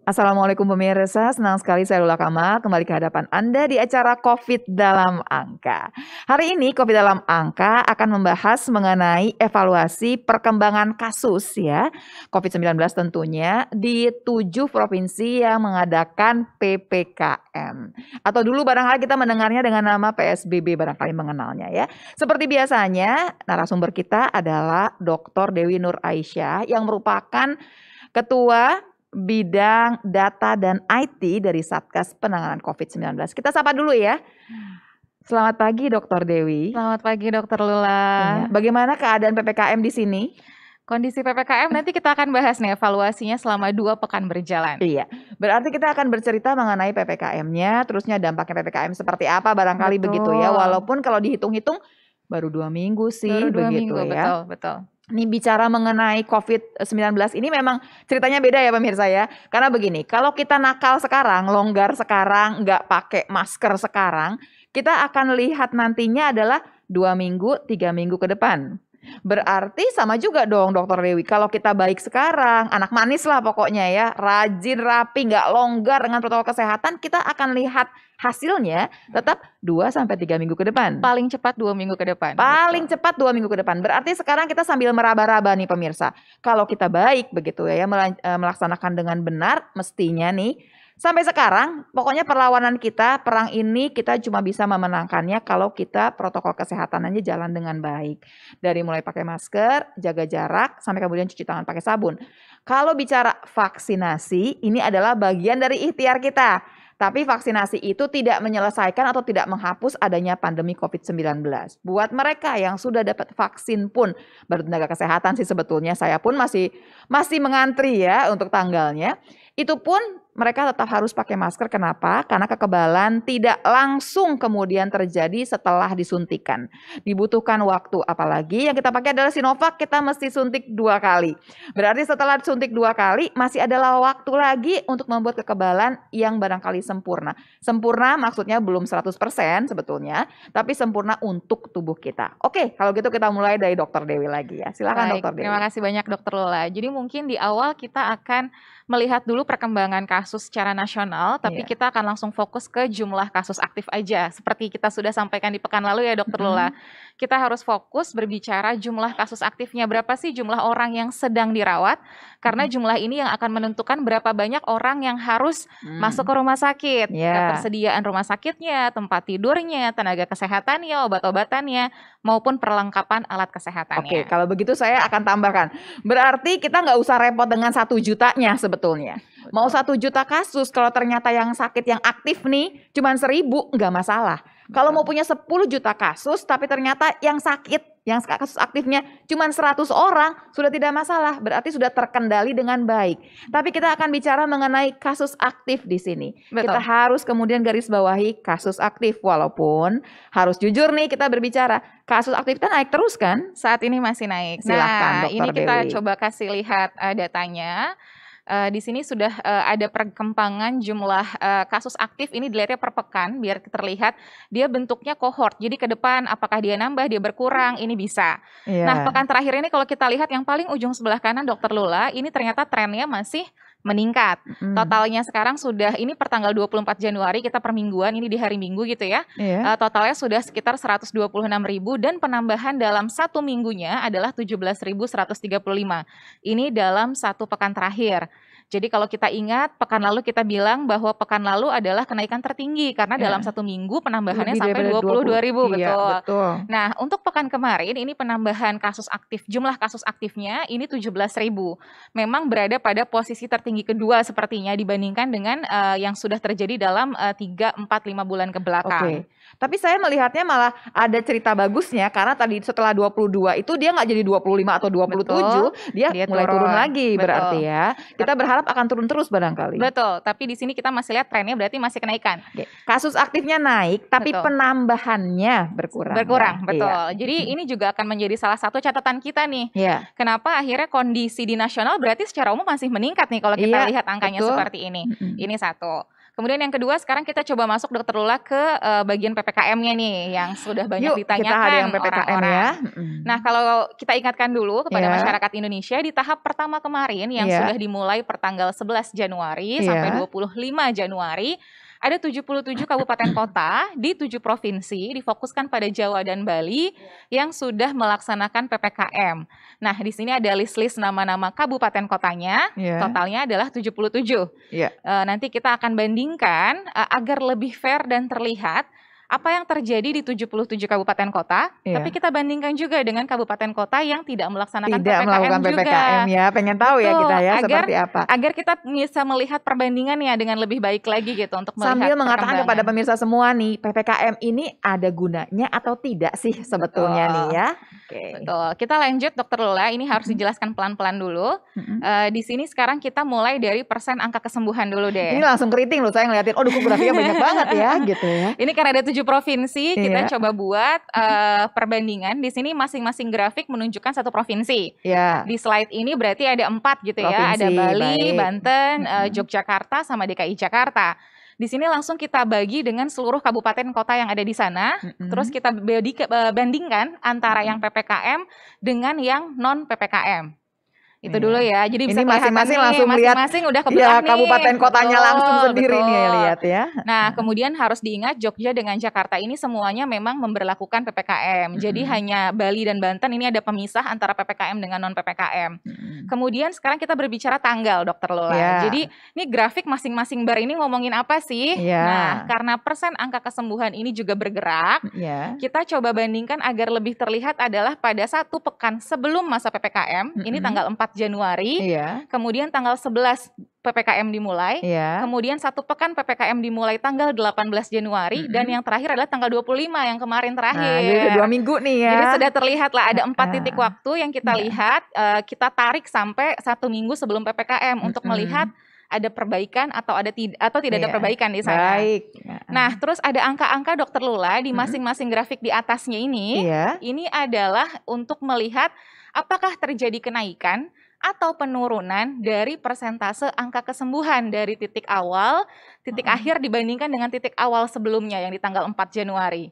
Assalamualaikum pemirsa, senang sekali saya Lula Kamal kembali ke hadapan Anda di acara COVID dalam Angka. Hari ini COVID dalam Angka akan membahas mengenai evaluasi perkembangan kasus ya COVID-19 tentunya di 7 provinsi yang mengadakan PPKM. Atau dulu barangkali kita mendengarnya dengan nama PSBB barangkali mengenalnya ya. Seperti biasanya narasumber kita adalah Dr. Dewi Nur Aisyah yang merupakan Ketua Bidang Data dan IT dari Satgas Penanganan COVID-19. Kita sapa dulu ya. Selamat pagi Dr. Dewi. Selamat pagi Dokter Lula. Ya, bagaimana keadaan PPKM di sini? Kondisi PPKM nanti kita akan bahas nih evaluasinya selama 2 pekan berjalan. Iya, berarti kita akan bercerita mengenai PPKM-nya, terusnya dampaknya PPKM seperti apa barangkali begitu ya. Walaupun kalau dihitung-hitung baru 2 minggu sih Baru 2 begitu minggu, ya. betul. Nih bicara mengenai COVID-19 ini memang ceritanya beda ya pemirsa ya. Karena begini, kalau kita nakal sekarang, longgar sekarang, nggak pakai masker sekarang, kita akan lihat nantinya adalah 2 minggu, 3 minggu ke depan. Berarti sama juga dong Dokter Dewi, kalau kita baik sekarang, anak manis lah pokoknya ya, rajin, rapi, nggak longgar dengan protokol kesehatan, kita akan lihat hasilnya tetap 2-3 minggu ke depan. Paling cepat 2 minggu ke depan. Paling cepat 2 minggu ke depan. Berarti sekarang kita sambil meraba-raba nih pemirsa. Kalau kita baik begitu ya, melaksanakan dengan benar, mestinya nih sampai sekarang pokoknya perlawanan kita, perang ini kita cuma bisa memenangkannya kalau kita protokol kesehatannya jalan dengan baik. Dari mulai pakai masker, jaga jarak, sampai kemudian cuci tangan pakai sabun. Kalau bicara vaksinasi, ini adalah bagian dari ikhtiar kita. Tapi vaksinasi itu tidak menyelesaikan atau tidak menghapus adanya pandemi COVID-19. Buat mereka yang sudah dapat vaksin pun, baru tenaga kesehatan sih sebetulnya, saya pun masih mengantri ya untuk tanggalnya. Itu pun mereka tetap harus pakai masker. Kenapa? Karena kekebalan tidak langsung kemudian terjadi setelah disuntikan. Dibutuhkan waktu, apalagi yang kita pakai adalah Sinovac, kita mesti suntik 2 kali. Berarti setelah suntik 2 kali masih adalah waktu lagi untuk membuat kekebalan yang barangkali sempurna. Sempurna maksudnya belum 100% sebetulnya, tapi sempurna untuk tubuh kita. Oke, kalau gitu kita mulai dari Dokter Dewi lagi ya. Silakan Dokter Dewi. Terima kasih banyak Dokter Lula. Jadi mungkin di awal kita akan melihat dulu perkembangan kasus secara nasional, tapi kita akan langsung fokus ke jumlah kasus aktif aja. Seperti kita sudah sampaikan di pekan lalu ya Dokter Lula. Kita harus fokus berbicara jumlah kasus aktifnya. Berapa sih jumlah orang yang sedang dirawat? Karena jumlah ini yang akan menentukan berapa banyak orang yang harus masuk ke rumah sakit. Ketersediaan rumah sakitnya, tempat tidurnya, tenaga kesehatannya, obat-obatannya, maupun perlengkapan alat kesehatannya. Oke, kalau begitu saya akan tambahkan. Berarti kita nggak usah repot dengan 1 jutanya sebetulnya. Mau 1 juta kasus, kalau ternyata yang sakit yang aktif nih cuma 1000, nggak masalah. Kalau mau punya 10 juta kasus, tapi ternyata yang sakit, yang kasus aktifnya cuma 100 orang, sudah tidak masalah. Berarti sudah terkendali dengan baik. Tapi kita akan bicara mengenai kasus aktif di sini. Kita harus kemudian garis bawahi kasus aktif. Walaupun harus jujur nih kita berbicara, kasus aktif kita naik terus kan? Saat ini masih naik. Silahkan Dokter ini kita Dewi. coba kasih lihat datanya. Di sini sudah ada perkembangan jumlah kasus aktif ini dilihatnya per pekan biar terlihat dia bentuknya kohort. Jadi ke depan apakah dia nambah, dia berkurang, ini bisa. Nah, pekan terakhir ini kalau kita lihat yang paling ujung sebelah kanan Dokter Lula, ini ternyata trennya masih meningkat. Totalnya sekarang sudah, ini per tanggal 24 Januari, kita per mingguan, ini di hari Minggu gitu ya. Totalnya sudah sekitar 126.000 dan penambahan dalam 1 minggunya adalah 17.135. Ini dalam 1 pekan terakhir. Jadi kalau kita ingat, pekan lalu kita bilang bahwa pekan lalu adalah kenaikan tertinggi karena dalam 1 minggu penambahannya sampai 22.000, betul. Nah, untuk pekan kemarin ini penambahan kasus aktif, jumlah kasus aktifnya ini 17.000. Memang berada pada posisi tertinggi kedua sepertinya dibandingkan dengan yang sudah terjadi dalam 3, 4, 5 bulan ke belakang. Tapi saya melihatnya malah ada cerita bagusnya karena tadi setelah 22 itu dia nggak jadi 25 atau 27, dia mulai turun lagi berarti ya. Kita berharap akan turun terus barangkali. Betul, tapi di sini kita masih lihat trennya berarti masih kenaikan. Kasus aktifnya naik, tapi penambahannya berkurang. Betul. Jadi ini juga akan menjadi salah satu catatan kita nih. Kenapa akhirnya kondisi di nasional berarti secara umum masih meningkat nih kalau kita lihat angkanya seperti ini. Ini satu. Kemudian yang kedua sekarang kita coba masuk Dokter Lula ke bagian PPKM-nya nih yang sudah banyak Yuk, kita ada ditanyakan yang PPKM ya. orang-orang. Mm-mm. Nah, kalau kita ingatkan dulu kepada Iya. masyarakat Indonesia di tahap pertama kemarin yang Iya. sudah dimulai pertanggal 11 Januari sampai Iya. 25 Januari, ada 77 kabupaten kota di 7 provinsi difokuskan pada Jawa dan Bali yang sudah melaksanakan PPKM. Nah, di sini ada list-list nama-nama kabupaten kotanya, Iya. totalnya adalah 77. Iya. Nanti kita akan bandingkan agar lebih fair dan terlihat apa yang terjadi di 77 kabupaten kota, Iya. tapi kita bandingkan juga dengan kabupaten kota yang tidak melaksanakan Tidak PPKM melakukan juga. PPKM ya. Pengen tahu ya Betul, kita ya agar seperti apa. agar kita bisa melihat perbandingannya dengan lebih baik lagi gitu untuk melihat Sambil mengatakan kepada perkembangan. pemirsa semua nih, PPKM ini ada gunanya atau tidak sih sebetulnya nih Betul. ya? Oke. Betul. Kita lanjut Dokter Lula, ini harus dijelaskan pelan-pelan dulu. Mm-mm. Di sini sekarang kita mulai dari persen angka kesembuhan dulu Ini deh. langsung keriting loh saya ngeliatin. Oh, grafiknya banyak banget ya gitu ya. Ini karena ada 7 provinsi, kita Iya. coba buat perbandingan. Di sini masing-masing grafik menunjukkan satu provinsi. Ya. Di slide ini berarti ada 4 gitu ya. Ada Provinsi, Bali, baik. Banten, Mm-mm. Yogyakarta, sama DKI Jakarta. Di sini langsung kita bagi dengan seluruh kabupaten kota yang ada di sana. Mm-mm. Terus kita bandingkan antara yang PPKM dengan yang non PPKM. Itu Iya. dulu ya. Jadi bisa Ini kelihatan masing-masing nih, langsung lihat masing-masing udah kebelah ya nih. kabupaten kotanya langsung Betul, sendiri nih ya betul. lihat ya. Nah, kemudian harus diingat Jogja dengan Jakarta ini semuanya memang memberlakukan PPKM. Jadi hanya Bali dan Banten ini ada pemisah antara PPKM dengan non PPKM. Kemudian sekarang kita berbicara tanggal, Dokter Lola. Ya. Jadi ini grafik masing-masing bar ini ngomongin apa sih? Ya. Nah, karena persen angka kesembuhan ini juga bergerak, Ya. kita coba bandingkan agar lebih terlihat adalah pada 1 pekan sebelum masa PPKM, ini tanggal 4 Januari, Iya. kemudian tanggal 11 PPKM dimulai, Iya. kemudian 1 pekan PPKM dimulai tanggal 18 Januari, dan yang terakhir adalah tanggal 25 yang kemarin Nah, terakhir. jadi udah 2 minggu nih ya. Jadi sudah terlihat lah ada 4 titik waktu yang kita lihat, kita tarik sampai 1 minggu sebelum PPKM untuk melihat ada perbaikan atau tidak ada Iya. perbaikan di sana. Baik. Nah, terus ada angka-angka Dokter Lula di masing-masing grafik di atasnya ini. Iya. Ini adalah untuk melihat apakah terjadi kenaikan atau penurunan dari persentase angka kesembuhan dari titik awal, titik akhir dibandingkan dengan titik awal sebelumnya yang di tanggal 4 Januari.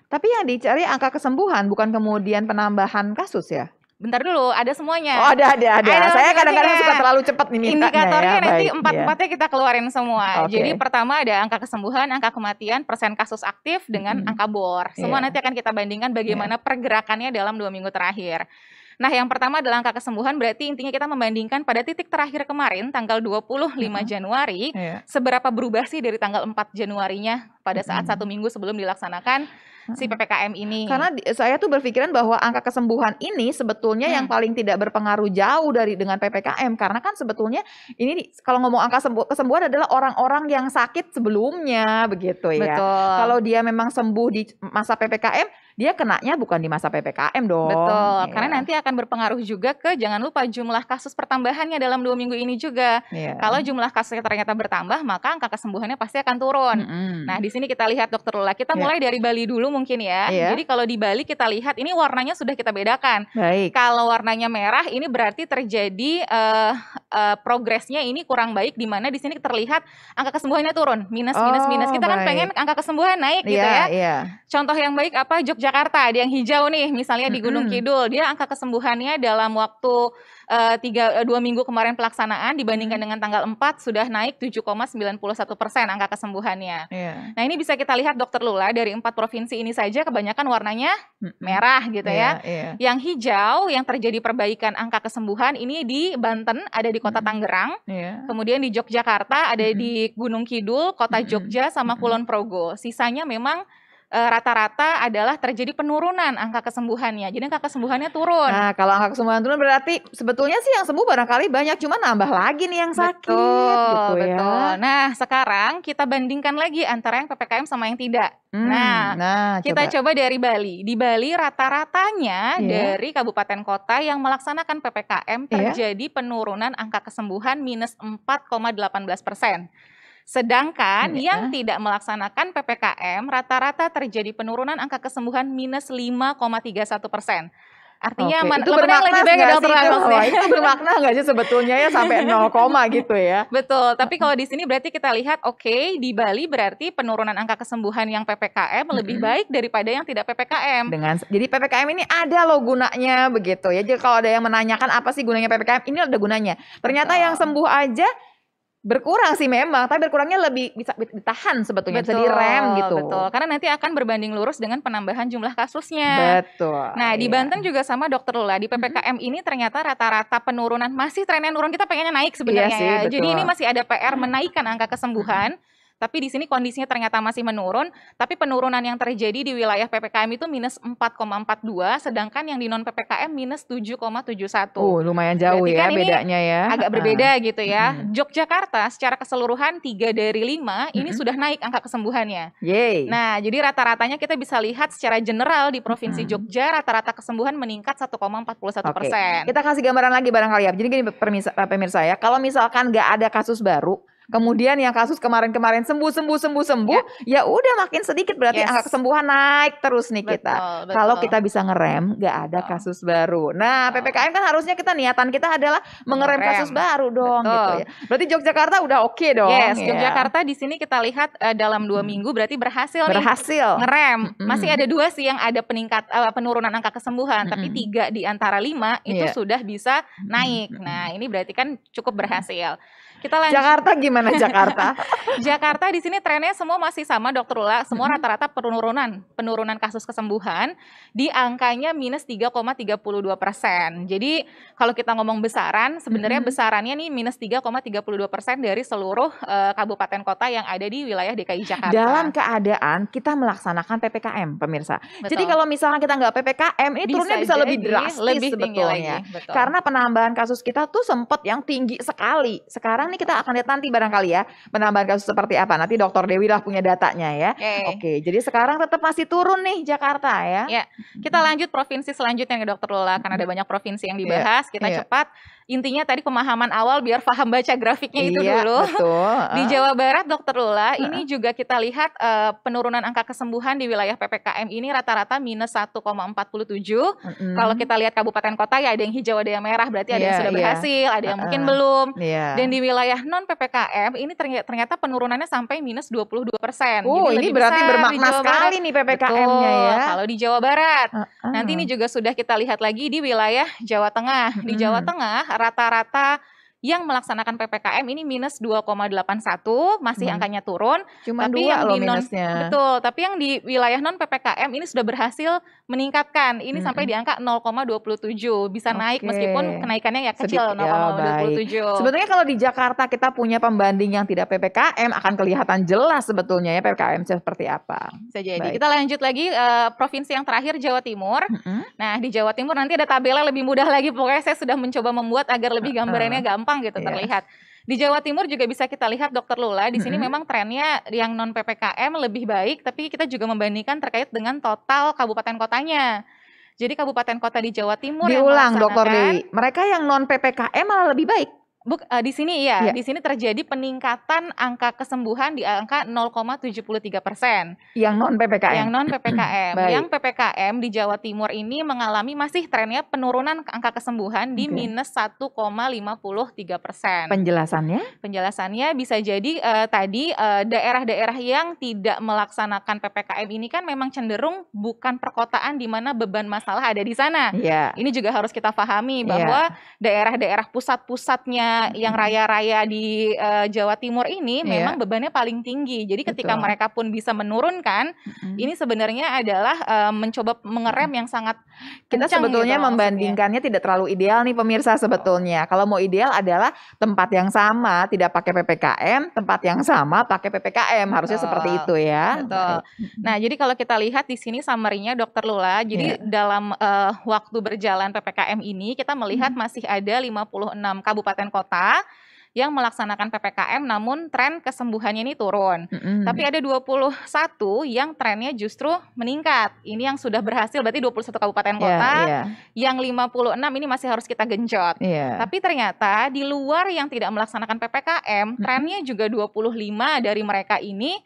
Tapi yang dicari angka kesembuhan bukan kemudian penambahan kasus ya? Bentar dulu, ada semuanya. Oh, ada. Saya kadang-kadang masing-masingnya. suka terlalu cepat nih mintanya Indikatornya ya. nanti Baik, empat-empatnya kita keluarin semua. Oke. Jadi pertama ada angka kesembuhan, angka kematian, persen kasus aktif dengan angka bor. Semua Iya. nanti akan kita bandingkan bagaimana pergerakannya dalam 2 minggu terakhir. Nah, yang pertama adalah angka kesembuhan, berarti intinya kita membandingkan pada titik terakhir kemarin, tanggal 25 Januari, Iya. seberapa berubah sih dari tanggal 4 Januarinya pada saat 1 minggu sebelum dilaksanakan si PPKM ini. Karena saya tuh berpikiran bahwa angka kesembuhan ini sebetulnya yang paling tidak berpengaruh jauh dengan PPKM. Karena kan sebetulnya ini kalau ngomong angka kesembuhan adalah orang-orang yang sakit sebelumnya begitu ya. Betul. Kalau dia memang sembuh di masa PPKM, dia kenanya bukan di masa PPKM dong. Betul, Iya. karena nanti akan berpengaruh juga ke, jangan lupa, jumlah kasus pertambahannya dalam 2 minggu ini juga. Iya. Kalau jumlah kasusnya ternyata bertambah, maka angka kesembuhannya pasti akan turun. Nah, di sini kita lihat Dokter Lula, kita mulai dari Bali dulu mungkin ya. Iya. Jadi kalau di Bali kita lihat ini warnanya sudah kita bedakan. Baik. Kalau warnanya merah ini berarti terjadi progresnya ini kurang baik, di mana di sini terlihat angka kesembuhannya turun, minus. Kita kan baik. pengen angka kesembuhan naik gitu Iya, ya. iya. Contoh yang baik apa? Yogyakarta, yang hijau nih, misalnya di Gunung Kidul, dia angka kesembuhannya dalam waktu 2 minggu kemarin pelaksanaan dibandingkan dengan tanggal 4 sudah naik 7,91% angka kesembuhannya. Iya. Nah, ini bisa kita lihat Dokter Lula dari 4 provinsi ini saja kebanyakan warnanya merah gitu ya. Iya. Yang hijau yang terjadi perbaikan angka kesembuhan ini di Banten, ada di Kota Tangerang. Iya. Kemudian di Yogyakarta ada di Gunung Kidul, Kota Jogja, sama Kulon Progo. Sisanya memang rata-rata adalah terjadi penurunan angka kesembuhannya. Jadi angka kesembuhannya turun. Nah, kalau angka kesembuhan turun berarti sebetulnya sih yang sembuh barangkali banyak, cuma nambah lagi nih yang sakit gitu ya. Betul. Nah, sekarang kita bandingkan lagi antara yang PPKM sama yang tidak. Nah, kita coba dari Bali. Di Bali rata-ratanya dari kabupaten kota yang melaksanakan PPKM terjadi penurunan angka kesembuhan minus 4,18%. Sedangkan yang tidak melaksanakan PPKM rata-rata terjadi penurunan angka kesembuhan minus 5,31%. Artinya Oke, itu mana yang bermakna lebih baik ya nggak dokter sih Lula itu? maksudnya? Wah, itu bermakna nggak sih sebetulnya ya sampai 0, gitu ya? Betul, tapi kalau di sini berarti kita lihat oke, di Bali berarti penurunan angka kesembuhan yang PPKM lebih Mhm. baik daripada yang tidak PPKM. Jadi PPKM ini ada loh gunanya begitu ya. Jadi kalau ada yang menanyakan apa sih gunanya PPKM, ini ada gunanya. Ternyata yang Betul. sembuh aja berkurang sih memang, tapi berkurangnya lebih bisa ditahan sebetulnya, bisa Betul, direm gitu. betul. Karena nanti akan berbanding lurus dengan penambahan jumlah kasusnya. Betul, Nah, di iya. Banten juga sama dokter Lula. Di PPKM ini ternyata rata-rata penurunan masih trennya nurun. Kita pengennya naik Iya sebenarnya sih, ya. Jadi betul. ini masih ada PR menaikkan angka kesembuhan. Tapi di sini kondisinya ternyata masih menurun. Tapi penurunan yang terjadi di wilayah PPKM itu minus 4,42, sedangkan yang di non PPKM minus 7,71. Lumayan jauh Berarti ya kan ini bedanya ya. agak berbeda gitu ya. Mhm. Yogyakarta secara keseluruhan 3 dari 5 ini Mhm. sudah naik angka kesembuhannya. Yeay. Nah, jadi rata-ratanya kita bisa lihat secara general di Provinsi Jogja rata-rata kesembuhan meningkat 1,41%. Oke, kita kasih gambaran lagi barangkali ya. Jadi gini pemirsa ya, kalau misalkan nggak ada kasus baru, kemudian yang kasus kemarin-kemarin sembuh, ya udah makin sedikit berarti Yes. angka kesembuhan naik terus nih kita. Betul, Kalau betul. kita bisa ngerem, nggak ada Betul. kasus baru. Nah, Betul. PPKM kan harusnya niatan kita adalah mengerem Mengerem. kasus baru dong Betul. gitu ya. Berarti Yogyakarta udah oke dong. Yes, ya. Yogyakarta di sini kita lihat dalam 2 minggu berarti berhasil nih ngerem. Masih ada 2 sih yang ada penurunan angka kesembuhan, tapi 3 di antara 5 itu sudah bisa naik. Nah, ini berarti kan cukup berhasil. Kita lanjut. Jakarta gimana Jakarta? Jakarta di sini trennya semua masih sama dokter Lula, semua rata-rata penurunan kasus kesembuhan di angkanya minus 3,32%. Jadi kalau kita ngomong besaran, sebenarnya besarannya nih minus 3,32% dari seluruh kabupaten kota yang ada di wilayah DKI Jakarta. Dalam keadaan kita melaksanakan PPKM, pemirsa. Betul. Jadi kalau misalkan kita nggak PPKM, ini turunnya bisa lebih drastis lebih tinggi sebetulnya. lagi. Betul. Karena penambahan kasus kita tuh sempat yang tinggi sekali. Sekarang nih kita akan lihat nanti barangkali ya penambahan kasus seperti apa. Nanti Dokter Dewi lah punya datanya ya. Oke, jadi sekarang tetap masih turun nih Jakarta ya. Ya, kita lanjut provinsi selanjutnya nih Dokter Lula, karena ada banyak provinsi yang dibahas. Kita cepat. Intinya tadi pemahaman awal biar paham baca grafiknya itu dulu. Betul. Di Jawa Barat Dokter Lula, ini juga kita lihat penurunan angka kesembuhan di wilayah PPKM ini rata-rata minus 1,47. Kalau kita lihat kabupaten kota ya ada yang hijau, ada yang merah, berarti ada yang sudah berhasil, ada yang mungkin belum. Dan di wilayah non PPKM ini ternyata penurunannya sampai minus 22%. Ini berarti bermakna sekali nih PPKM-nya ya. Kalau di Jawa Barat, nanti ini juga sudah kita lihat lagi di wilayah Jawa Tengah. Di Jawa Tengah rata-rata yang melaksanakan PPKM ini minus 2,81, masih angkanya turun. Cuma tapi 2 yang loh di minusnya. Betul, tapi yang di wilayah non PPKM ini sudah berhasil meningkatkan. Ini sampai di angka 0,27, bisa naik meskipun kenaikannya ya kecil, 0,27. Sebetulnya kalau di Jakarta kita punya pembanding yang tidak PPKM akan kelihatan jelas sebetulnya ya PPKM seperti apa. Bisa jadi. Kita lanjut lagi provinsi yang terakhir Jawa Timur. Nah, di Jawa Timur nanti ada tabelnya lebih mudah lagi. Pokoknya saya sudah mencoba membuat agar lebih gambarannya gampang gitu terlihat. Di Jawa Timur juga bisa kita lihat Dokter Lula, di sini memang trennya yang non PPKM lebih baik, tapi kita juga membandingkan terkait dengan total kabupaten kotanya. Jadi kabupaten kota di Jawa Timur diulang Dokter Dewi, mereka yang non PPKM malah lebih baik. Di sini di sini terjadi peningkatan angka kesembuhan di angka 0,73%. Yang non PPKM. Yang non PPKM. Yang PPKM di Jawa Timur ini mengalami masih trennya penurunan angka kesembuhan di minus 1,53%. Penjelasannya? Penjelasannya bisa jadi tadi daerah-daerah yang tidak melaksanakan PPKM ini kan memang cenderung bukan perkotaan di mana beban masalah ada di sana. Ini juga harus kita pahami bahwa daerah-daerah pusat-pusatnya yang raya-raya di Jawa Timur ini memang bebannya paling tinggi. Jadi ketika mereka pun bisa menurunkan, ini sebenarnya adalah mencoba mengerem yang sangat kita sebetulnya gitu, membandingkannya tidak terlalu ideal nih pemirsa sebetulnya. Kalau mau ideal adalah tempat yang sama tidak pakai PPKM, tempat yang sama pakai PPKM. Harusnya seperti itu ya. Betul. Nah, jadi kalau kita lihat di sini summary-nya Dokter Lula, jadi dalam waktu berjalan PPKM ini kita melihat masih ada 56 kabupaten kota yang melaksanakan PPKM namun tren kesembuhannya ini turun. Tapi ada 21 yang trennya justru meningkat. Ini yang sudah berhasil berarti 21 kabupaten kota. Yang 56 ini masih harus kita genjot. Tapi ternyata di luar yang tidak melaksanakan PPKM, trennya juga 25 dari mereka ini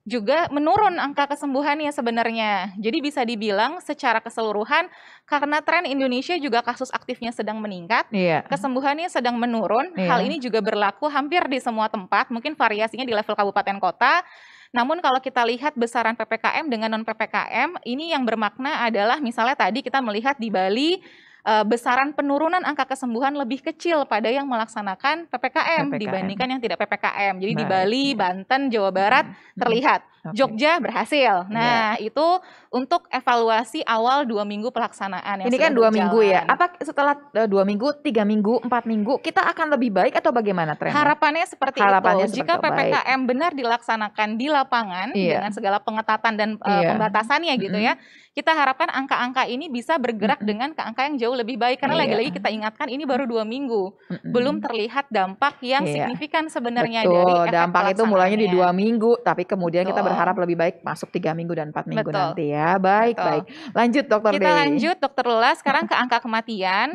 juga menurun angka kesembuhannya sebenarnya. Jadi bisa dibilang secara keseluruhan karena tren Indonesia juga kasus aktifnya sedang meningkat, Iya. kesembuhannya sedang menurun. Hal Iya. ini juga berlaku hampir di semua tempat, mungkin variasinya di level kabupaten kota. Namun kalau kita lihat besaran PPKM dengan non-PPKM, ini yang bermakna adalah misalnya tadi kita melihat di Bali, besaran penurunan angka kesembuhan lebih kecil pada yang melaksanakan PPKM dibandingkan yang tidak PPKM. Jadi di Baik, Bali, iya. Banten, Jawa Barat terlihat. Oke. Jogja berhasil. Nah, itu untuk evaluasi awal 2 minggu pelaksanaan yang Ini kan sudah 2 minggu ya. berjalan. Apa setelah 2 minggu, 3 minggu, 4 minggu kita akan lebih baik atau bagaimana trennya? Harapannya seperti Harapannya itu. seperti Jika itu, baik. PPKM benar dilaksanakan di lapangan Iya. dengan segala pengetatan dan Iya. pembatasannya gitu ya, kita harapkan angka-angka ini bisa bergerak dengan ke angka yang jauh lebih baik. Karena Iya. lagi-lagi kita ingatkan ini baru 2 minggu. Belum terlihat dampak yang Iya. signifikan sebenarnya dari Betul, efek dampak itu mulainya di 2 pelaksanaannya. minggu, tapi kemudian kita Betul. berharap lebih baik masuk 3 minggu dan 4 minggu Betul. nanti ya. Baik, Betul. baik. Lanjut Dokter Kita Dewi. lanjut Dokter Lula sekarang ke angka kematian.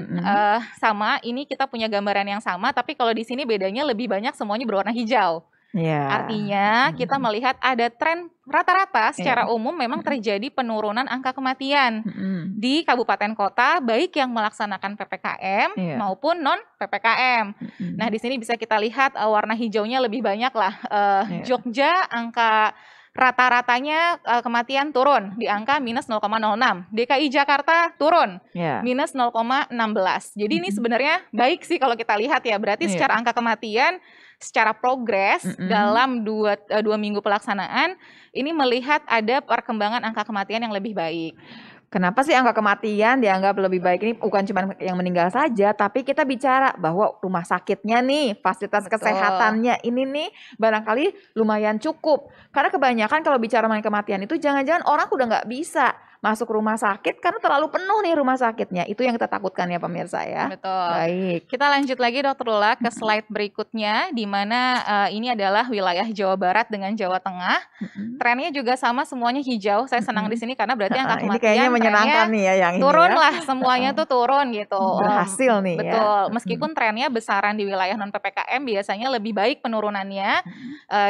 Sama, ini kita punya gambaran yang sama, tapi kalau di sini bedanya lebih banyak semuanya berwarna hijau. Iya. Artinya kita melihat ada tren rata-rata secara umum memang terjadi penurunan angka kematian di kabupaten kota, baik yang melaksanakan PPKM Iya. maupun non PPKM. Nah, di sini bisa kita lihat warna hijaunya lebih banyak lah. Iya. Jogja angka rata-ratanya kematian turun di angka minus 0,06. DKI Jakarta turun Iya. minus 0,16. Jadi ini sebenarnya baik sih kalau kita lihat ya. Berarti Iya. secara angka kematian, secara progres dalam 2 minggu pelaksanaan, ini melihat ada perkembangan angka kematian yang lebih baik. Kenapa sih angka kematian dianggap lebih baik ini bukan cuma yang meninggal saja, tapi kita bicara bahwa rumah sakitnya nih, fasilitas kesehatannya ini nih barangkali lumayan cukup. Karena kebanyakan kalau bicara mengenai kematian itu jangan-jangan orang udah nggak bisa masuk rumah sakit karena terlalu penuh nih rumah sakitnya. Itu yang kita takutkan ya pemirsa ya. Betul. Baik. Kita lanjut lagi Dokter Lula ke slide berikutnya, di mana ini adalah wilayah Jawa Barat dengan Jawa Tengah. Trennya juga sama, semuanya hijau. Saya senang di sini karena berarti angka Ini kematian kayaknya menyenangkan nih ya yang ini turun ya. lah, semuanya tuh turun gitu. Berhasil nih ya. Betul. Meskipun trennya besaran di wilayah non PPKM biasanya lebih baik penurunannya,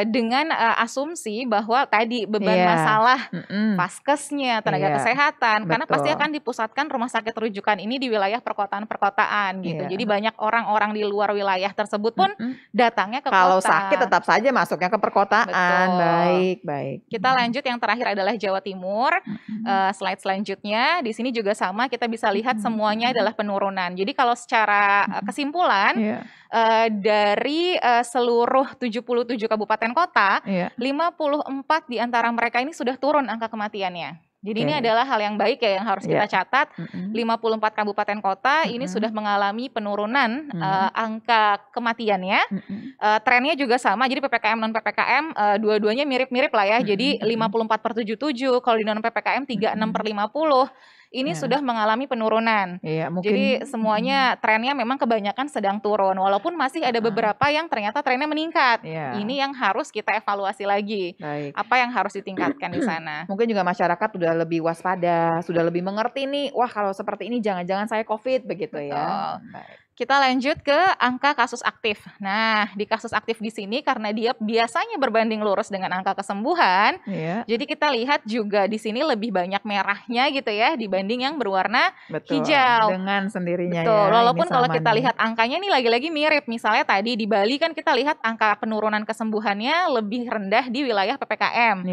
dengan asumsi bahwa tadi beban masalah vaskesnya, tenaga kesehatan, karena pasti akan dipusatkan rumah sakit rujukan ini di wilayah perkotaan-perkotaan gitu. Jadi banyak orang-orang di luar wilayah tersebut pun datangnya ke Kalau kota. sakit tetap saja masuknya ke perkotaan. Betul. Baik, baik. Kita lanjut, yang terakhir adalah Jawa Timur. Slide selanjutnya, di sini juga sama, kita bisa lihat semuanya adalah penurunan. Jadi kalau secara kesimpulan, dari seluruh 77 kabupaten kota, 54 di antara mereka ini sudah turun angka kematiannya. Jadi ini adalah hal yang baik ya yang harus kita catat. 54 kabupaten kota ini sudah mengalami penurunan angka kematiannya. Trennya juga sama, jadi PPKM non PPKM dua-duanya mirip-mirip lah ya. Jadi 54/77, kalau di non PPKM 36/50. Ini sudah mengalami penurunan. Jadi semuanya trennya memang kebanyakan sedang turun, walaupun masih ada beberapa yang ternyata trennya meningkat. Ini yang harus kita evaluasi lagi. Apa yang harus ditingkatkan di sana? Mungkin juga masyarakat sudah lebih waspada, sudah lebih mengerti nih. Wah, kalau seperti ini jangan-jangan saya COVID begitu ya. Kita lanjut ke angka kasus aktif. Nah, di kasus aktif di sini karena dia biasanya berbanding lurus dengan angka kesembuhan, jadi kita lihat juga di sini lebih banyak merahnya gitu ya dibanding yang berwarna hijau. Dengan sendirinya Betul. ya. Walaupun kalau kita lihat angkanya nih lagi-lagi mirip. Misalnya tadi di Bali kan kita lihat angka penurunan kesembuhannya lebih rendah di wilayah PPKM.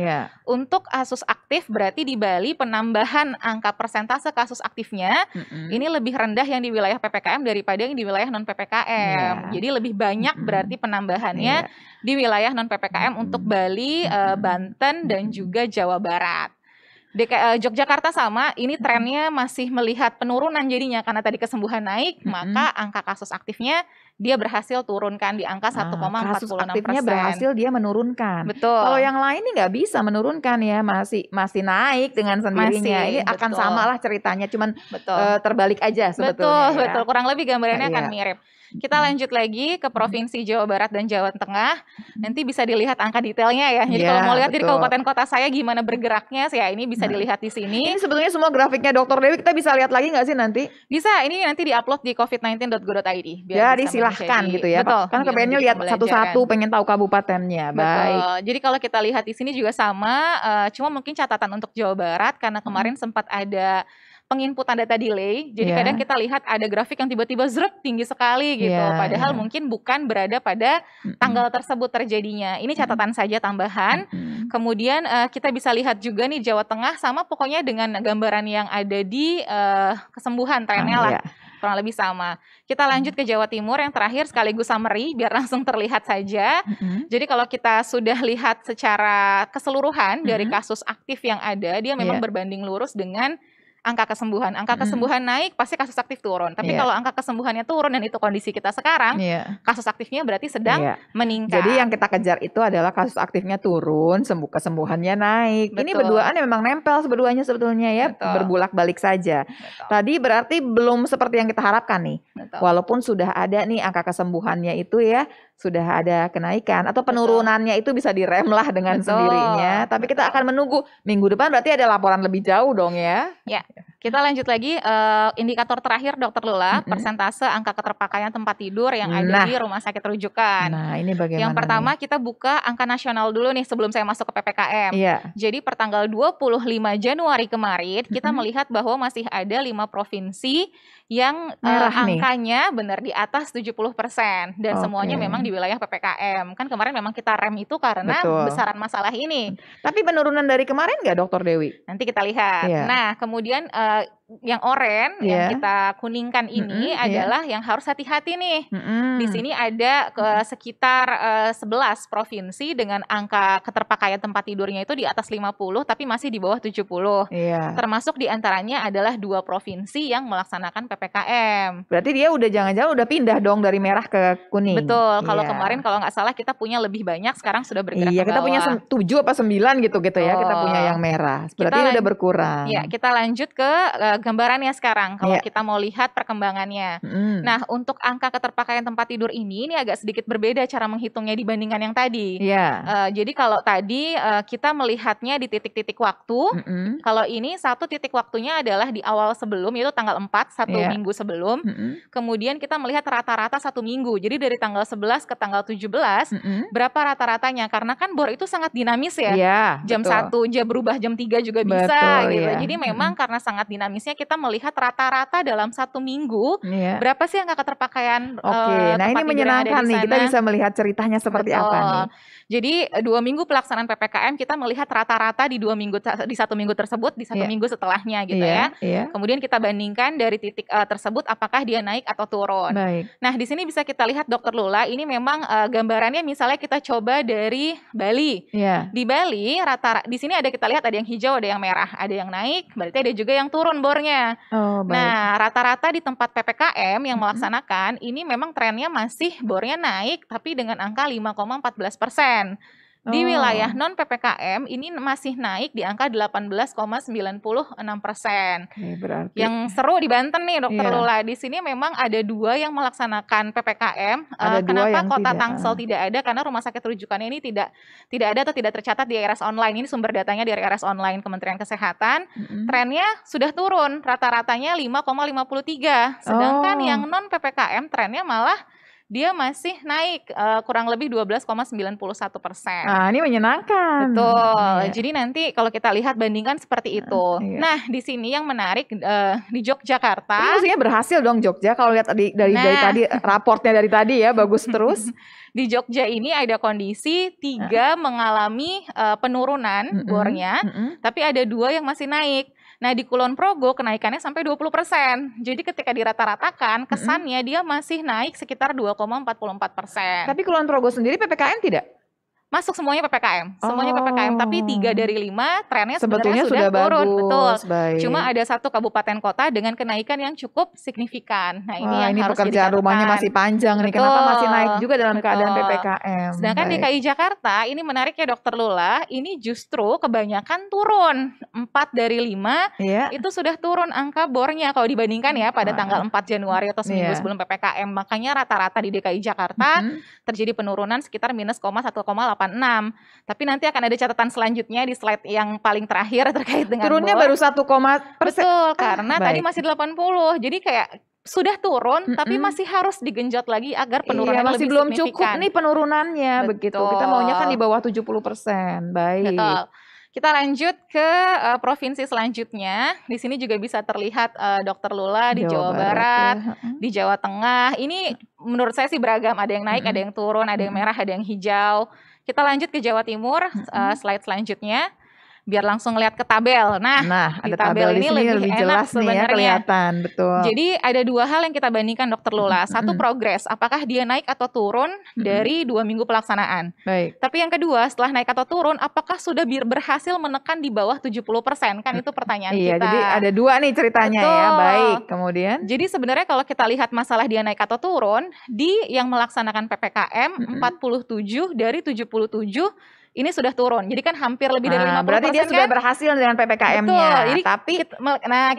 Untuk kasus aktif berarti di Bali penambahan angka persentase kasus aktifnya ini lebih rendah yang di wilayah PPKM daripada yang di wilayah non PPKM. Jadi lebih banyak berarti penambahannya di wilayah non PPKM untuk Bali, Banten dan juga Jawa Barat. Yogyakarta sama, ini trennya masih melihat penurunan jadinya karena tadi kesembuhan naik, maka angka kasus aktifnya dia berhasil turunkan di angka 1,46%. Kasus aktifnya berhasil dia menurunkan. Betul. Kalau yang lain ini nggak bisa menurunkan ya, masih naik dengan sendirinya. Ini akan sama lah ceritanya, cuman terbalik aja sebetulnya. Betul, kurang lebih gambarannya akan mirip. Kita lanjut lagi ke Provinsi Jawa Barat dan Jawa Tengah. Nanti bisa dilihat angka detailnya ya. Jadi kalau mau lihat di kabupaten kota saya gimana bergeraknya, ya ini bisa dilihat di sini. Ini sebetulnya semua grafiknya Dokter Dewi kita bisa lihat lagi nggak sih nanti? Bisa, ini nanti diupload di covid19.go.id. Jadi silakan diarahkan menjadi gitu ya, betul, kan biar kepengennya menjadi lihat pembelajaran. satu-satu, pengen tahu kabupatennya. Baik. Betul. Jadi kalau kita lihat di sini juga sama, cuma mungkin catatan untuk Jawa Barat karena kemarin sempat ada penginputan data delay. Jadi kadang Iya. kita lihat ada grafik yang tiba-tiba tinggi sekali gitu. Iya, Padahal iya. mungkin bukan berada pada tanggal tersebut terjadinya. Ini catatan saja tambahan. Kemudian kita bisa lihat juga nih Jawa Tengah sama pokoknya dengan gambaran yang ada di kesembuhan trennya lah. Iya. Kurang lebih sama. Kita lanjut ke Jawa Timur yang terakhir sekaligus summary biar langsung terlihat saja. Jadi kalau kita sudah lihat secara keseluruhan dari kasus aktif yang ada, dia memang Iya. berbanding lurus dengan angka kesembuhan. Angka kesembuhan naik, pasti kasus aktif turun. Tapi Iya. kalau angka kesembuhannya turun dan itu kondisi kita sekarang, Iya. kasus aktifnya berarti sedang Iya. meningkat. Jadi yang kita kejar itu adalah kasus aktifnya turun, kesembuhannya naik. Ini Betul. berduaan memang nempel sebenarnya sebetulnya ya, Betul. berbulak-balik saja. Betul. Tadi berarti belum seperti yang kita harapkan nih. Betul. Walaupun sudah ada nih angka kesembuhannya itu ya, sudah ada kenaikan atau penurunannya itu bisa direm lah dengan Betul. sendirinya. Tapi kita Betul. akan menunggu minggu depan, berarti ada laporan lebih jauh dong ya. Ya, kita lanjut lagi indikator terakhir Dokter Lula, persentase angka keterpakaian tempat tidur yang ada di rumah sakit rujukan. Nah, ini bagaimana? Yang pertama kita buka angka nasional dulu nih sebelum saya masuk ke PPKM. Iya. Jadi per tanggal 25 Januari kemarin kita melihat bahwa masih ada 5 provinsi yang angkanya benar di atas 70% dan semuanya memang di wilayah PPKM. Kan kemarin memang kita rem itu karena besaran masalah ini. Tapi penurunan dari kemarin nggak Dokter Dewi? Nanti kita lihat. Iya. Nah, kemudian yang oranye yang kita kuningkan ini adalah yang harus hati-hati nih. Di sini ada sekitar 11 provinsi dengan angka keterpakaian tempat tidurnya itu di atas 50 tapi masih di bawah 70. Iya. Termasuk di antaranya adalah 2 provinsi yang melaksanakan PPKM. Berarti dia udah jangan-jangan udah pindah dong dari merah ke kuning. Betul. Kalau kemarin kalau nggak salah kita punya lebih banyak, sekarang sudah bergerak ke bawah. Iya, kita punya 7 apa 9 gitu ya. Kita punya yang merah. Berarti ini udah berkurang. Iya, kita lanjut ke gambarannya sekarang kalau kita mau lihat perkembangannya. Nah, untuk angka keterpakaian tempat tidur ini agak sedikit berbeda cara menghitungnya dibandingkan yang tadi. Jadi kalau tadi kita melihatnya di titik-titik waktu, kalau ini satu titik waktunya adalah di awal sebelum, yaitu tanggal 4, satu minggu sebelum. Kemudian kita melihat rata-rata 1 minggu. Jadi dari tanggal 11 ke tanggal 17, berapa rata-ratanya? Karena kan bor itu sangat dinamis ya. Jam 1 berubah jam 3 juga bisa gitu. Jadi memang karena sangat dinamisnya kita melihat rata-rata dalam 1 minggu berapa sih angka keterpakaian nah ini menyenangkan nih, kita bisa melihat ceritanya seperti apa nih. Jadi 2 minggu pelaksanaan PPKM kita melihat rata-rata di 2 minggu di 1 minggu tersebut, di 1 minggu setelahnya gitu ya. Kemudian kita bandingkan dari titik tersebut apakah dia naik atau turun. Nah, di sini bisa kita lihat Dokter Lula, ini memang gambarannya misalnya kita coba dari Bali. Di Bali di sini ada kita lihat ada yang hijau, ada yang merah, ada yang naik, berarti ada juga yang turun bornya. Nah, rata-rata di tempat PPKM yang melaksanakan ini memang trennya masih bornya naik tapi dengan angka 5,14%. Di wilayah non PPKM ini masih naik di angka 18,96%. Berarti yang seru di Banten nih Dokter Lula, di sini memang ada 2 yang melaksanakan PPKM. Kenapa Kota Tangsel tidak ada? Karena rumah sakit rujukannya ini tidak ada atau tidak tercatat di RS online. Ini sumber datanya dari RS online Kementerian Kesehatan. Trennya sudah turun, rata-ratanya 5,53. Sedangkan yang non PPKM trennya malah dia masih naik kurang lebih 12,91%. Nah, ini menyenangkan. Betul. Jadi nanti kalau kita lihat bandingkan seperti itu. Nah, di sini yang menarik di Yogyakarta. Ini maksudnya berhasil dong Jogja kalau lihat dari tadi raportnya dari tadi ya, bagus terus. Di Jogja ini ada kondisi 3 mengalami penurunan bornya, tapi ada 2 yang masih naik. Nah, di Kulon Progo kenaikannya sampai 20%. Jadi ketika dirata-ratakan, kesannya dia masih naik sekitar 2,44%. Tapi Kulon Progo sendiri PPKM tidak? Masuk semuanya PPKM, semuanya PPKM, tapi 3 dari 5 trennya sebetulnya sudah turun, bagus, betul. Baik. Cuma ada 1 kabupaten kota dengan kenaikan yang cukup signifikan. Nah, ini yang ini harus pekerjaan rumahnya masih panjang nih. Kenapa masih naik juga dalam keadaan PPKM? Sedangkan DKI Jakarta ini menarik ya Dokter Lula, ini justru kebanyakan turun. 4 dari 5 itu sudah turun angka bornya kalau dibandingkan ya pada tanggal 4 Januari atau seminggu sebelum PPKM. Makanya rata-rata di DKI Jakarta terjadi penurunan sekitar minus 1,86. Tapi nanti akan ada catatan selanjutnya di slide yang paling terakhir terkait dengan turunnya bor. baru 1, Betul, karena tadi masih 80. Jadi kayak sudah turun, tapi Mhm. masih harus digenjot lagi agar Iya, penurunannya masih lebih belum cukup signifikan. nih penurunannya, begitu. Kita maunya kan di Betul. bawah 70%. Baik. Betul. Kita lanjut ke, provinsi selanjutnya. Di sini juga bisa terlihat, Dokter Lula di Jawa Jawa Barat ya, Barat, heeh. di Jawa Tengah. Ini menurut saya sih beragam, ada yang naik, ada Mhm. yang turun, ada yang Mhm. merah, ada yang hijau. Kita lanjut ke Jawa Timur, Mhm. slide selanjutnya, biar langsung lihat ke tabel. Nah, Nah, di ada tabel tabel di ini sini lebih lebih enak jelas nih ya sebenarnya. kelihatan, betul. Jadi ada 2 hal yang kita bandingkan Dokter Mhm Lula. Satu mhm. progres, apakah dia naik atau turun Mhm. dari 2 minggu pelaksanaan. Baik. Tapi yang kedua, setelah naik atau turun, apakah sudah berhasil menekan di bawah 70%? Kan Mhm. itu pertanyaan Iya, jadi kita. ada 2 nih ceritanya ya. Betul. Baik, kemudian? Jadi sebenarnya kalau kita lihat masalah dia naik atau turun, di yang melaksanakan PPKM, Mhm. 47 dari 77 ini sudah turun. Jadi kan hampir lebih dari Nah, berarti dia 50% sudah kan? berhasil dengan Betul. PPKM-nya, Jadi tapi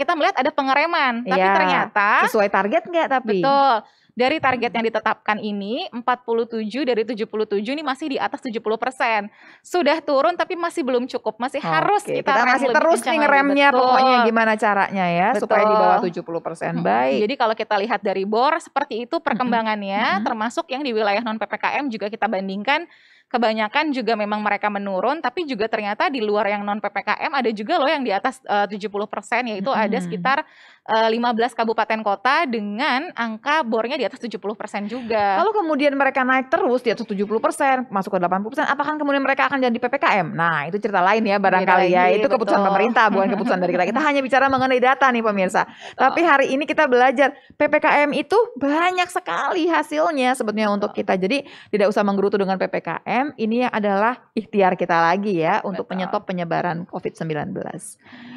kita melihat ada pengereman, tapi iya, ternyata sesuai target nggak tapi? betul. Dari target yang ditetapkan ini, 47 dari 77 ini masih di atas 70%. Sudah turun tapi masih belum cukup, masih harus Oke, kita kita rem masih lebih terus kencang nih lagi. ngeremnya pokoknya Betul. gimana caranya ya supaya di bawah Betul. 70%. Baik. Jadi kalau kita lihat dari BOR seperti itu perkembangannya, Mhm. termasuk yang di wilayah non PPKM juga kita bandingkan, kebanyakan juga memang mereka menurun, tapi juga ternyata di luar yang non PPKM ada juga loh yang di atas 70%, yaitu ada Mhm. sekitar 15 kabupaten kota dengan angka BOR-nya di atas 70% juga. Kalau kemudian mereka naik terus di atas 70%, masuk ke 80%, apakah kemudian mereka akan jadi PPKM? Nah, itu cerita lain ya Beda barangkali ya. lagi, Itu keputusan betul. pemerintah, bukan keputusan dari kita. Kita hanya bicara mengenai data nih pemirsa. Tapi Betul. hari ini kita belajar PPKM itu banyak sekali hasilnya sebetulnya untuk kita. Jadi tidak usah menggerutu dengan PPKM. Ini adalah ikhtiar kita lagi ya untuk Betul. menyetop penyebaran COVID-19.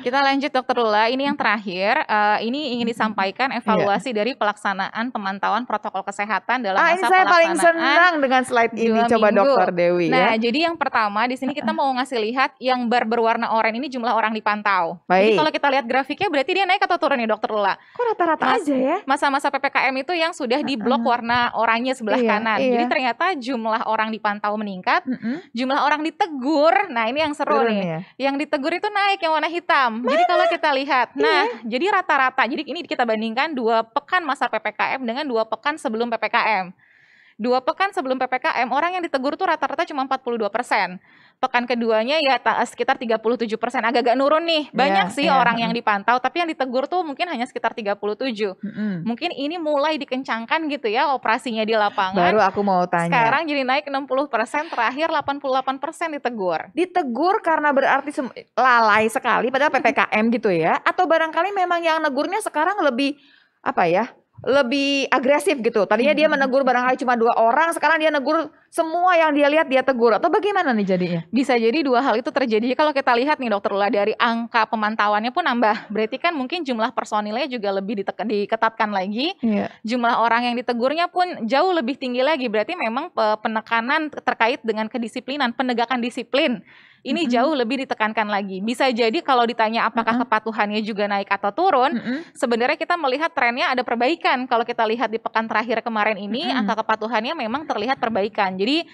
Kita lanjut Dokter Lula, ini yang terakhir, ini ingin disampaikan evaluasi dari pelaksanaan pemantauan protokol kesehatan dalam Ini masa saya paling pelaksanaan senang dengan slide ini. 2 Coba minggu. Dokter Dewi Nah, ya. jadi yang pertama di sini kita mau ngasih lihat yang bar berwarna oranye ini jumlah orang dipantau. Jadi Baik. kalau kita lihat grafiknya berarti dia naik atau turun nih Dokter Lula? Kok rata-rata aja ya? Masa-masa PPKM itu yang sudah di blok warna oranye sebelah Iya, kanan. iya. Jadi ternyata jumlah orang dipantau meningkat, Mhm. jumlah orang ditegur, nah ini yang seru Turun nih. ya? Yang ditegur itu naik yang warna hitam. Jadi kalau kita lihat, nah jadi rata-rata, jadi ini kita bandingkan 2 pekan masa PPKM dengan 2 pekan sebelum PPKM. 2 pekan sebelum PPKM, orang yang ditegur tuh rata-rata cuma 42%. Pekan keduanya ya sekitar 37%, agak-agak nurun nih. Banyak Iya, sih iya, orang yang dipantau, tapi yang ditegur tuh mungkin hanya sekitar 37. Mhm. Mungkin ini mulai dikencangkan gitu ya operasinya di lapangan. Baru aku mau tanya. Sekarang jadi naik 60%, terakhir 88% ditegur. Ditegur karena berarti lalai sekali padahal PPKM gitu ya? Atau barangkali memang yang negurnya sekarang lebih apa ya? Lebih agresif gitu. Tadinya dia menegur barangkali cuma 2 orang, sekarang dia negur semua yang dia lihat dia tegur atau bagaimana nih jadinya? Bisa jadi 2 hal itu terjadi. Kalau kita lihat nih Dokter Lula dari angka pemantauannya pun nambah. Berarti kan mungkin jumlah personilnya juga lebih diketatkan lagi. Iya. Jumlah orang yang ditegurnya pun jauh lebih tinggi lagi. Berarti memang penekanan terkait dengan kedisiplinan, penegakan disiplin. Ini jauh lebih ditekankan lagi. Bisa jadi kalau ditanya apakah kepatuhannya juga naik atau turun, sebenarnya kita melihat trennya ada perbaikan. Kalau kita lihat di pekan terakhir kemarin ini, angka kepatuhannya memang terlihat perbaikan. Jadi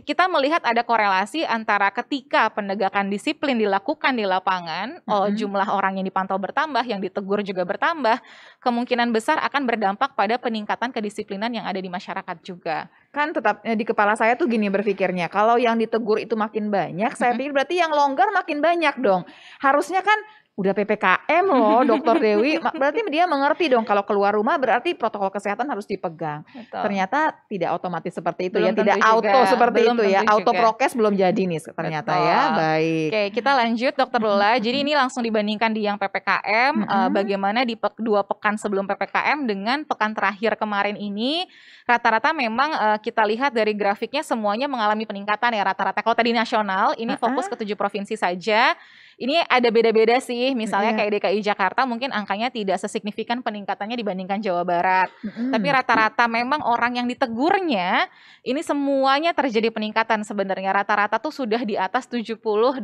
kita melihat ada korelasi antara ketika penegakan disiplin dilakukan di lapangan, jumlah orang yang dipantau bertambah, yang ditegur juga bertambah, kemungkinan besar akan berdampak pada peningkatan kedisiplinan yang ada di masyarakat juga. Kan tetap di kepala saya tuh gini berpikirnya, kalau yang ditegur itu makin banyak, saya pikir berarti yang longgar makin banyak dong. Harusnya kan udah PPKM loh Dokter Dewi, berarti dia mengerti dong kalau keluar rumah berarti protokol kesehatan harus dipegang. Betul. Ternyata tidak otomatis seperti itu Belum ya, tidak tentu auto juga, seperti belum itu ya, tentu auto juga. prokes belum jadi nih ternyata Betul. ya. Baik. Oke, kita lanjut Dokter Lula. Jadi ini langsung dibandingkan di yang PPKM, bagaimana di 2 pekan sebelum PPKM dengan pekan terakhir kemarin ini, rata-rata memang kita lihat dari grafiknya semuanya mengalami peningkatan ya rata-rata. Kalau tadi nasional, ini fokus ke 7 provinsi saja. Ini ada beda-beda sih, misalnya kayak DKI Jakarta mungkin angkanya tidak sesignifikan peningkatannya dibandingkan Jawa Barat. Tapi rata-rata memang orang yang ditegurnya, ini semuanya terjadi peningkatan sebenarnya. Rata-rata tuh sudah di atas 78%.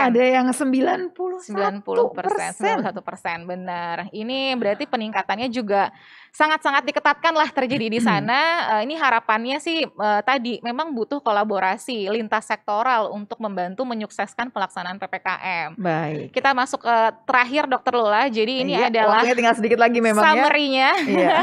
Ada yang 91%. 91%, benar. Ini berarti peningkatannya juga sangat-sangat diketatkan lah terjadi di sana. Ini harapannya sih tadi memang butuh kolaborasi lintas sektoral untuk membantu menyukseskan pelaksanaan PPKM. PPKM. Baik. Kita masuk ke terakhir Dokter Lula. Jadi ini Iya, adalah waktunya tinggal sedikit lagi memang ya. summary-nya. Iya.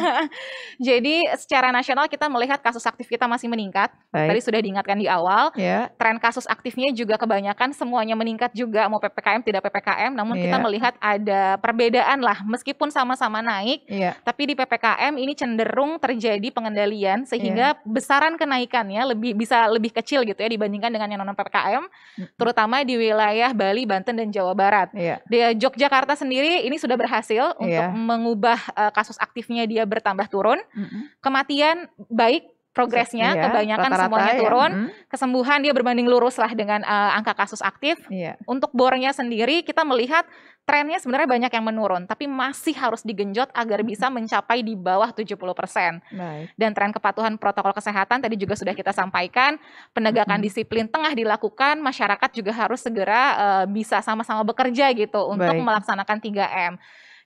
Jadi secara nasional kita melihat kasus aktif kita masih meningkat. Tadi Baik. sudah diingatkan di awal. Ya. Tren kasus aktifnya juga kebanyakan semuanya meningkat juga, mau PPKM tidak PPKM. Namun kita Iya. melihat ada perbedaan lah, meskipun sama-sama naik, Iya. tapi di PPKM ini cenderung terjadi pengendalian sehingga besaran kenaikannya bisa lebih kecil gitu ya dibandingkan dengan yang non PPKM, terutama di wilayah Bali, Banten dan Jawa Barat. Iya. Di Yogyakarta sendiri ini sudah berhasil untuk Iya. mengubah kasus aktifnya dia bertambah turun. Mm-mm. Kematian baik progresnya, Iya, kebanyakan rata-rata semuanya ya. turun. Mm. Kesembuhan dia berbanding lurus lah dengan angka kasus aktif. Iya. Untuk bornya sendiri kita melihat trennya sebenarnya banyak yang menurun, tapi masih harus digenjot agar bisa mencapai di bawah 70%. Baik. Dan tren kepatuhan protokol kesehatan tadi juga sudah kita sampaikan, penegakan disiplin tengah dilakukan, masyarakat juga harus segera bisa sama-sama bekerja gitu untuk Baik. melaksanakan 3M.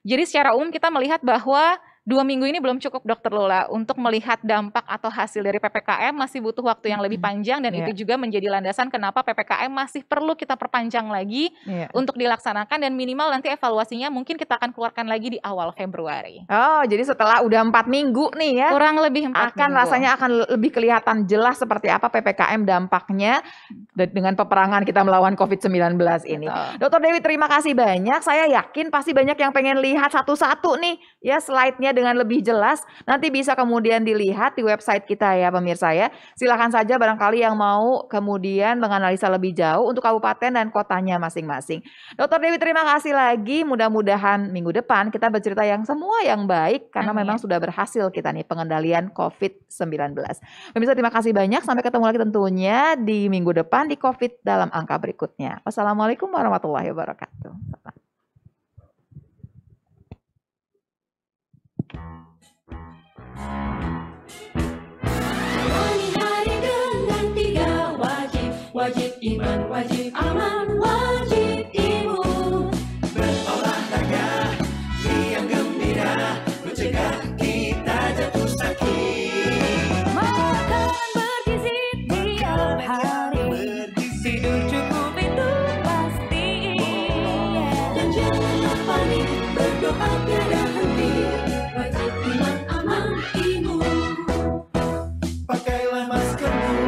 Jadi secara umum kita melihat bahwa 2 minggu ini belum cukup Dokter Lula untuk melihat dampak atau hasil dari PPKM, masih butuh waktu yang lebih panjang dan Iya. itu juga menjadi landasan kenapa PPKM masih perlu kita perpanjang lagi Iya. untuk dilaksanakan dan minimal nanti evaluasinya mungkin kita akan keluarkan lagi di awal Februari. Oh, jadi setelah udah 4 minggu nih ya, Kurang lebih 4 akan minggu. rasanya akan lebih kelihatan jelas seperti apa PPKM dampaknya dengan peperangan kita melawan COVID-19 ini. Betul. Dokter Dewi, terima kasih banyak. Saya yakin pasti banyak yang pengen lihat satu-satu nih ya slide-nya dengan lebih jelas. Nanti bisa kemudian dilihat di website kita ya pemirsa ya. Silakan saja barangkali yang mau kemudian menganalisa lebih jauh untuk kabupaten dan kotanya masing-masing. Dokter Dewi, terima kasih lagi. Mudah-mudahan minggu depan kita bercerita yang semua yang baik karena Amin. memang sudah berhasil kita nih pengendalian COVID-19. Pemirsa, terima kasih banyak. Sampai ketemu lagi tentunya di minggu depan di COVID dalam angka berikutnya. Wassalamualaikum warahmatullahi wabarakatuh. Jalani hari dengan 3 wajib, wajib iman, wajib aman, wajib imun. Berolahraga, riang gembira, mencegah kita jatuh sakit. Makan bergizi tiap hari, tidur cukup itu pasti. Dan jangan lupa nih, berdoa tiada henti. Wajib iman, aman, imun. Pakailah maskermu,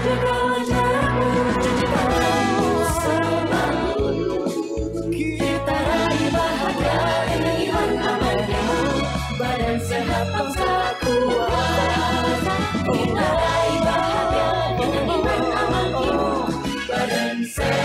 Jagalah jarakmu, cuci tanganmu selalu. Kita raih bahagia dengan iman, aman, imun. Badan sehat, bangsa kuat. Kita raih bahagia dengan iman, aman, imun. Badan sehat.